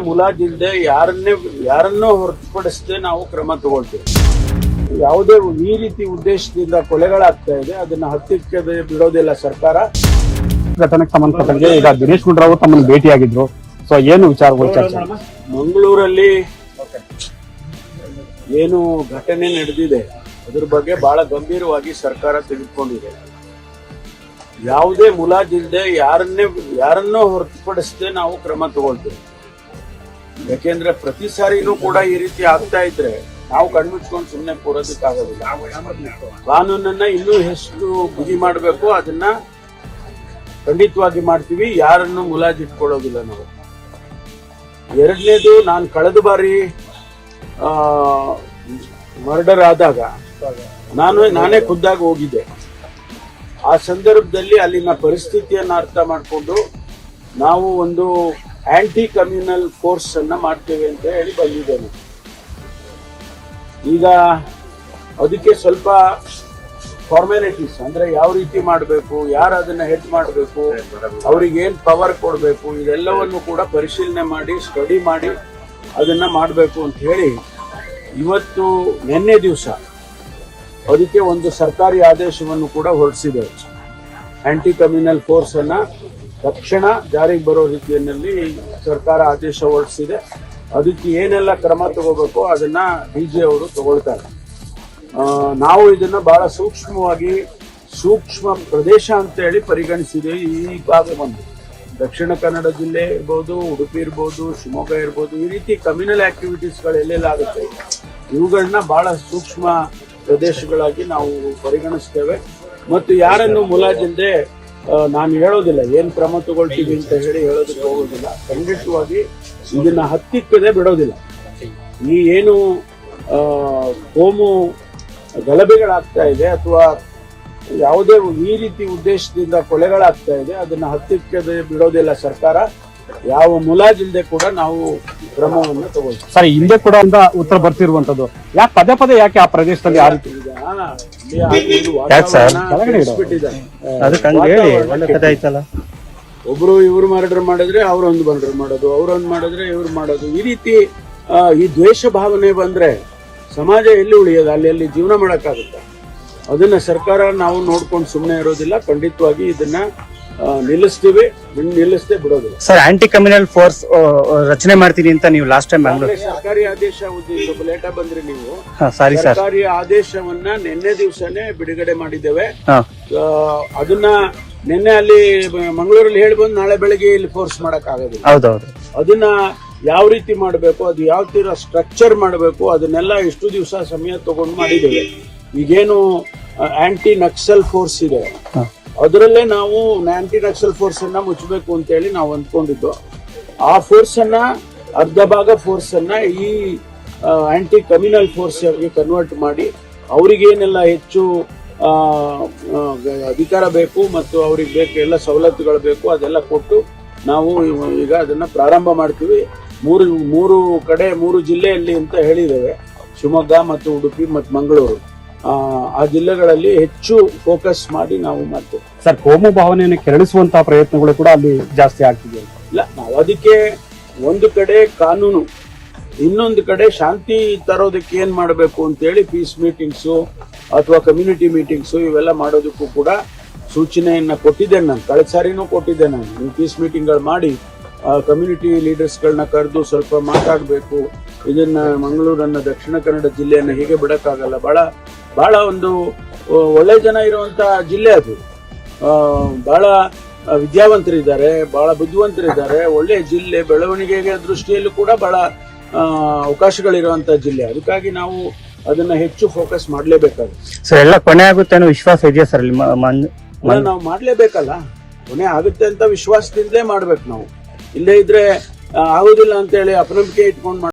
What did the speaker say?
ಮುಲಾಜಿಲ್ಲದೆ ಯಾರನ್ನೋ ಹೊರತುಪಡಿಸದೆ ನಾವು ಕ್ರಮ ತಗೊಳ್ತೇವೆ. ಯಾವುದೇ ಈ ರೀತಿ ಉದ್ದೇಶದಿಂದ ಕೊಲೆಗಳಾಗ್ತಾ ಇದೆ ಅದನ್ನ ಹತ್ತಿಕ್ಕೆ ಬಿಡೋದಿಲ್ಲ ಸರ್ಕಾರ. ಘಟನೆಗೆ ಸಂಬಂಧಪಟ್ಟಂಗೆ ಈಗ ದಿನೇಶ್ ಗುಂಡೂರಾವ್ ತಮ್ಮನ್ನು ಭೇಟಿಯಾಗಿದ್ರು. ಸೊ ಏನು ವಿಚಾರಗಳು ಚರ್ಚೆ? ಮಂಗಳೂರಲ್ಲಿ ಏನು ಘಟನೆ ನಡೆದಿದೆ ಅದ್ರ ಬಗ್ಗೆ ಬಹಳ ಗಂಭೀರವಾಗಿ ಸರ್ಕಾರ ತೆಗೆದುಕೊಂಡಿದೆ. ಯಾವುದೇ ಮುಲಾಜಿಲ್ಲದೆ ಯಾರನ್ನೋ ಹೊರತುಪಡಿಸದೆ ನಾವು ಕ್ರಮ ತಗೊಳ್ತೇವೆ. ಯಾಕೆಂದ್ರೆ ಪ್ರತಿ ಸಾರಿನೂ ಕೂಡ ಈ ರೀತಿ ಆಗ್ತಾ ಇದ್ರೆ ನಾವು ಕಣ್ಮುಚ್ಕೊಂಡು ಸುಮ್ಮನೆ ಕೂರೋದಕ್ಕಾಗೋದಿಲ್ಲ. ಕಾನೂನನ್ನ ಇನ್ನೂ ಎಷ್ಟು ಬಿಗಿ ಮಾಡಬೇಕು ಅದನ್ನ ಖಂಡಿತವಾಗಿ ಮಾಡ್ತೀವಿ. ಯಾರನ್ನು ಮುಲಾಜಿಟ್ಕೊಳ್ಳೋದಿಲ್ಲ ನಾವು. ಎರಡನೇದು, ನಾನು ಕಳೆದ ಬಾರಿ ಮರ್ಡರ್ ಆದಾಗ ನಾನೇ ಖುದ್ದಾಗಿ ಹೋಗಿದ್ದೆ. ಆ ಸಂದರ್ಭದಲ್ಲಿ ಅಲ್ಲಿನ ಪರಿಸ್ಥಿತಿಯನ್ನ ಅರ್ಥ ಮಾಡಿಕೊಂಡು ನಾವು ಒಂದು ಆಂಟಿ ಕಮ್ಯುನಲ್ ಫೋರ್ಸ್ ಅನ್ನ ಮಾಡ್ತೇವೆ ಅಂತ ಹೇಳಿ ಬಂದಿದ್ದೇನೆ. ಈಗ ಅದಕ್ಕೆ ಸ್ವಲ್ಪ ಫಾರ್ಮಾಲಿಟೀಸ್ ಅಂದ್ರೆ ಯಾವ ರೀತಿ ಮಾಡಬೇಕು, ಯಾರು ಅದನ್ನ ಹೆಡ್ ಮಾಡಬೇಕು, ಅವ್ರಿಗೆ ಏನ್ ಪವರ್ ಕೊಡಬೇಕು, ಇದೆಲ್ಲವನ್ನು ಕೂಡ ಪರಿಶೀಲನೆ ಮಾಡಿ ಸ್ಟಡಿ ಮಾಡಿ ಅದನ್ನ ಮಾಡಬೇಕು ಅಂತ ಹೇಳಿ ಇವತ್ತು ನಿನ್ನೆ ದಿವಸ ಅದಕ್ಕೆ ಒಂದು ಸರ್ಕಾರಿ ಆದೇಶವನ್ನು ಕೂಡ ಹೊರಡಿಸಿದೆ. ಆಂಟಿ ಕಮ್ಯುನಲ್ ಫೋರ್ಸ್ ಅನ್ನ ತಕ್ಷಣ ಜಾರಿಗೆ ಬರೋ ರೀತಿಯಲ್ಲಿ ಸರ್ಕಾರ ಆದೇಶ ಹೊರಡಿಸಿದೆ. ಅದಕ್ಕೆ ಏನೆಲ್ಲ ಕ್ರಮ ತಗೋಬೇಕು ಅದನ್ನ ಡಿಜಿ ಅವರು ತಗೊಳ್ತಾರೆ. ನಾವು ಇದನ್ನ ಬಹಳ ಸೂಕ್ಷ್ಮ ಪ್ರದೇಶ ಅಂತ ಹೇಳಿ ಪರಿಗಣಿಸಿದ್ದೇವೆ. ಈ ಭಾಗವನ್ನು ದಕ್ಷಿಣ ಕನ್ನಡ ಜಿಲ್ಲೆ ಇರ್ಬೋದು, ಉಡುಪಿ ಇರ್ಬೋದು, ಶಿವಮೊಗ್ಗ ಇರ್ಬೋದು, ಈ ರೀತಿ ಕಮ್ಯುನಲ್ ಆಕ್ಟಿವಿಟೀಸ್ಗಳು ಎಲ್ಲೆಲ್ಲ ಆಗುತ್ತೆ ಇವುಗಳನ್ನ ಬಹಳ ಸೂಕ್ಷ್ಮ ಪ್ರದೇಶಗಳಾಗಿ ನಾವು ಪರಿಗಣಿಸ್ತೇವೆ. ಮತ್ತು ಯಾರನ್ನು ಮುಲಾಜಿಲ್ಲದೆ ನಾನು ಹೇಳೋದಿಲ್ಲ ಏನ್ ಕ್ರಮ ತಗೊಳ್ತೀವಿ ಅಂತ ಹೇಳಿ ಹೇಳೋದಕ್ಕೆ ಹೋಗೋದಿಲ್ಲ. ಖಂಡಿತವಾಗಿ ಇದನ್ನ ಹತ್ತಿಕ್ಕದೆ ಬಿಡೋದಿಲ್ಲ. ಈ ಏನು ಕೋಮು ಗಲಭೆಗಳಾಗ್ತಾ ಇದೆ ಅಥವಾ ಯಾವುದೇ ಈ ರೀತಿ ಉದ್ದೇಶದಿಂದ ಕೊಲೆಗಳಾಗ್ತಾ ಇದೆ ಅದನ್ನ ಹತ್ತಿಕ್ಕದೆ ಬಿಡೋದಿಲ್ಲ ಸರ್ಕಾರ. ಯಾವ ಮುಲಾಜಿಲ್ಲದೆ ಕೂಡ ನಾವು ಕ್ರಮವನ್ನು ತಗೊಳ್ತೀವಿ. ಸರ್, ಹಿಂದೆ ಕೂಡ ಉತ್ತರ ಬರ್ತಿರುವಂತದ್ದು ಯಾಕೆ ಪದೇ ಪದೇ ಯಾಕೆ ಆ ಪ್ರದೇಶದಲ್ಲಿ ಒಬ್ರು ಇವ್ರು ಮರ್ಡರ್ ಮಾಡಿದ್ರೆ ಅವ್ರೊಂದು ಮರ್ಡರ್ ಮಾಡೋದು, ಅವ್ರೊಂದು ಮಾಡಿದ್ರೆ ಇವ್ರು ಮಾಡೋದು, ಈ ರೀತಿ ಈ ದ್ವೇಷ ಭಾವನೆ ಬಂದ್ರೆ ಸಮಾಜ ಎಲ್ಲಿ ಉಳಿಯೋದು, ಅಲ್ಲಿ ಜೀವನ ಮಾಡಕ್ಕಾಗುತ್ತೆ. ಅದನ್ನ ಸರ್ಕಾರ ನಾವು ನೋಡ್ಕೊಂಡು ಸುಮ್ಮನೆ ಇರೋದಿಲ್ಲ. ಖಂಡಿತವಾಗಿ ಇದನ್ನ ನಿಲ್ಲಿಸ್ತೀವಿ, ನಿಲ್ಲಿಸದೆ ಬಿಡೋದಿಲ್ಲ. ಸರ್, ಆಂಟಿ ಕಮ್ಯುನಲ್ ಫೋರ್ಸ್ ರಚನೆ ಮಾಡ್ತೀನಿ ಅಂತ ನೀವು ಲಾಸ್ಟ್ ಟೈಮ್ ಸರ್ಕಾರಿ ಆದೇಶ ಸ್ವಲ್ಪ ಲೇಟ್ ಆಗಿ ಬಂದ್ರಿ ನೀವು. ಸರ್ಕಾರಿ ಆದೇಶವನ್ನ ನಿನ್ನೆ ದಿವಸನೇ ಬಿಡುಗಡೆ ಮಾಡಿದ್ದೇವೆ. ಅದನ್ನ ನಿನ್ನೆ ಅಲ್ಲಿ ಮಂಗಳೂರಲ್ಲಿ ಹೇಳಿ ಬಂದು ನಾಳೆ ಬೆಳಗ್ಗೆ ಇಲ್ಲಿ ಫೋರ್ಸ್ ಮಾಡಕ್ ಆಗೋದಿಲ್ಲ. ಅದನ್ನ ಯಾವ ರೀತಿ ಮಾಡಬೇಕು, ಅದು ಯಾವ ತೀರ ಸ್ಟ್ರಕ್ಚರ್ ಮಾಡಬೇಕು, ಅದನ್ನೆಲ್ಲ ಎಷ್ಟು ದಿವಸ ಸಮಯ ತಗೊಂಡು ಮಾಡಿದ್ದೇವೆ. ಈಗೇನು ಆಂಟಿ ನಕ್ಸಲ್ ಫೋರ್ಸ್ ಇದೆ ಅದರಲ್ಲೇ ನಾವು ಆಂಟಿ ನಕ್ಸಲ್ ಫೋರ್ಸ್ ಅನ್ನ ಮುಚ್ಚಬೇಕು ಅಂತ ಹೇಳಿ ನಾವು ಅಂದ್ಕೊಂಡಿದ್ದು. ಆ ಫೋರ್ಸ್ ಅನ್ನ ಅರ್ಧ ಭಾಗ ಫೋರ್ಸ್ ಅನ್ನ ಈ ಆಂಟಿ ಕಮ್ಯುನಲ್ ಫೋರ್ಸ್ ಗೆ ಕನ್ವರ್ಟ್ ಮಾಡಿ ಅವರಿಗೇನೆಲ್ಲ ಹೆಚ್ಚು ಅಧಿಕಾರ ಬೇಕು ಮತ್ತು ಅವ್ರಿಗೆ ಬೇಕು ಎಲ್ಲ ಸವಲತ್ತುಗಳು ಬೇಕು ಅದೆಲ್ಲ ಕೊಟ್ಟು ನಾವು ಈಗ ಅದನ್ನ ಪ್ರಾರಂಭ ಮಾಡ್ತೀವಿ. ಮೂರು ಜಿಲ್ಲೆಯಲ್ಲಿ ಅಂತ ಹೇಳಿದ್ದೇವೆ, ಶಿವಮೊಗ್ಗ ಮತ್ತು ಉಡುಪಿ ಮತ್ತು ಮಂಗಳೂರು. ಆ ಜಿಲ್ಲೆಗಳಲ್ಲಿ ಹೆಚ್ಚು ಫೋಕಸ್ ಮಾಡಿ ನಾವು ಮಾಡ್ತೇವೆ. ಸರ್, ಕೋಮು ಭಾವನೆಯನ್ನು ಕೆರಳಿಸುವಂತಹ ಪ್ರಯತ್ನಗಳು ಕೂಡ ಅಲ್ಲಿ ಜಾಸ್ತಿ ಆಗ್ತಿದೆ. ಇಲ್ಲ, ನಾವು ಅದಕ್ಕೆ ಒಂದು ಕಡೆ ಕಾನೂನು, ಇನ್ನೊಂದು ಕಡೆ ಶಾಂತಿ ತರೋದಕ್ಕೆ ಏನ್ ಮಾಡಬೇಕು ಅಂತೇಳಿ ಪೀಸ್ ಮೀಟಿಂಗ್ಸು ಅಥವಾ ಕಮ್ಯುನಿಟಿ ಮೀಟಿಂಗ್ಸು ಇವೆಲ್ಲ ಮಾಡೋದಕ್ಕೂ ಕೂಡ ಸೂಚನೆಯನ್ನ ಕೊಟ್ಟಿದ್ದೇನೆ. ನಾನು ಕಳೆದ ಸಾರಿನೂ ಕೊಟ್ಟಿದ್ದೆ. ನೀವು ಪೀಸ್ ಮೀಟಿಂಗ್ಗಳು ಮಾಡಿ ಕಮ್ಯುನಿಟಿ ಲೀಡರ್ಸ್ಗಳನ್ನ ಕರೆದು ಸ್ವಲ್ಪ ಮಾತಾಡಬೇಕು. ಇದನ್ನ ಮಂಗಳೂರನ್ನ ದಕ್ಷಿಣ ಕನ್ನಡ ಜಿಲ್ಲೆಯನ್ನ ಹೀಗೆ ಬಿಡಕ್ಕಾಗಲ್ಲ. ಬಹಳ ಒಂದು ಒಳ್ಳೆ ಜನ ಇರುವಂತ ಜಿಲ್ಲೆ ಅದು. ಬಹಳ ವಿದ್ಯಾವಂತರಿದ್ದಾರೆ, ಬಹಳ ಬುದ್ಧಿವಂತರಿದ್ದಾರೆ. ಒಳ್ಳೆ ಜಿಲ್ಲೆ, ಬೆಳವಣಿಗೆಗೆ ದೃಷ್ಟಿಯಲ್ಲೂ ಕೂಡ ಬಹಳ ಅವಕಾಶಗಳಿರುವಂತ ಜಿಲ್ಲೆ. ಅದಕ್ಕಾಗಿ ನಾವು ಅದನ್ನ ಹೆಚ್ಚು ಫೋಕಸ್ ಮಾಡ್ಲೇಬೇಕಾಗುತ್ತೆ. ಸರ್, ಎಲ್ಲ ಕೊನೆ ಆಗುತ್ತೆ ಅನ್ನೋ ವಿಶ್ವಾಸ ಇದೆಯಾ ಸರ್? ನಾವು ಮಾಡ್ಲೇಬೇಕಲ್ಲ, ಕೊನೆ ಆಗುತ್ತೆ ಅಂತ ವಿಶ್ವಾಸದಿಂದಲೇ ಮಾಡ್ಬೇಕು ನಾವು. ಇಲ್ಲೇ ಇದ್ರೆ ಆಗುದಿಲ್ಲ ಅಂತ ಹೇಳಿ ಅಪನಂಬಿಕೆ ಇಟ್ಕೊಂಡು